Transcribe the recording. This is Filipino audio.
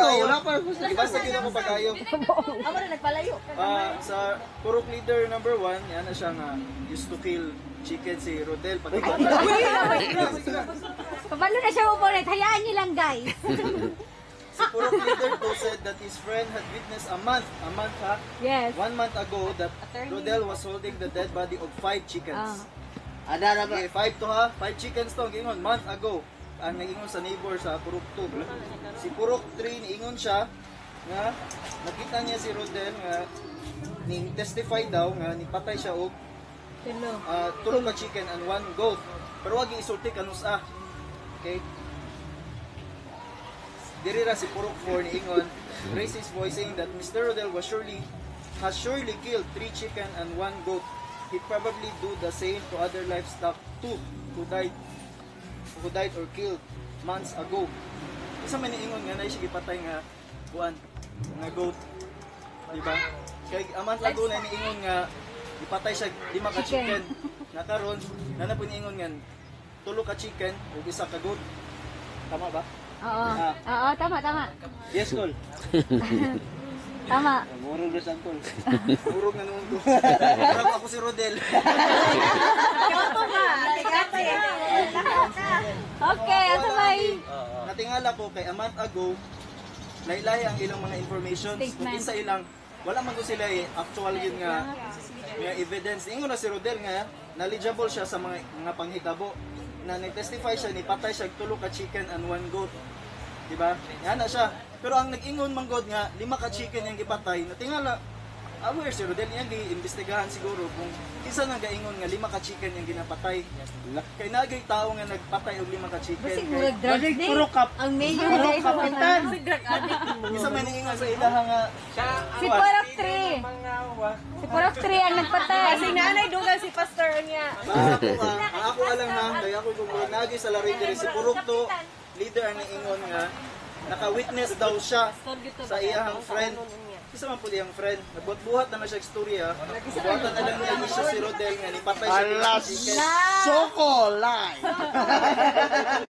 wala pa. Basta gina ko pag-ayo. Amo na nagpalayo. Sa Purok Leader number 1, yan na siya nga used to kill chicken si Rodel. Pabalo na siya ulit. Hayaan niyo lang, guys. Si Purok Leader 2 said that his friend had witnessed a month ha? Yes. 1 month ago that Rodel was holding the dead body of 5 chickens. Ada na ba? Okay, 5 to ha? 5 chickens to, gingon, month ago. Ang nagingon sa neighbor sa Purok 2. Si Purok 3, niingon siya nga nakita niya si Rodel nga ning testify daw nga nipatay siya og 3 ka chicken and 1 goat. Pero wag isulti kanusa. Okay? Diri ra si Purok 4 niingon, raised his voice saying that Mr. Rodel has surely killed 3 chicken and 1 goat. He probably do the same to other livestock too who died or killed months ago. Isa man niingon nga na siya gipatay nga kuan nga goat. Di ba? Kay a month ago na niingon nga gipatay siya 5 ka chicken. Na karon na po niingon nga 3 ka chicken ug 1 ka goat. Tama ba? Oo. Oo, tama. Yes, Col. Tama. Murog na siyang Col. Murog na naman ko. Parang ako si Rodel. Okay, ano may Natingala ko kay a month ago, lahi-lahi ang ilang mga information. Kung isa ilang, wala man ko sila actual yun nga evidence. Ingon na si Rodel nga, knowledgeable siya sa mga panghitabo. Na nag-testify siya, nipatay siya 3 ka chicken and 1 goat. Diba? Yan na siya. Pero ang nag-ingon man god nga, 5 ka chicken yung gipatay, natingala, aware si Rodel niya, gi-investigahan siguro kung isa nang gaingon nga 5 ka chicken yung ginapatay. Kay nagay tao nga nagpatay og 5 ka chicken. Bagay puro kap. Ang mayor na kapitan. Isa man niingon sa ilaha nga Si Purok 3. Si Purok 3 ang nagpatay. Kasi nanay dugang si pastor niya. ako alang ha, kaya ako kung nagay sa larin diri si Purok to, leader ang niingon nga naka-witness daw siya sa iyang friend. Isa man po diyang friend. Nagbuhat na siya istorya. Buhatan na lang niya siya si Rodel nga nipatay siya. Soko live.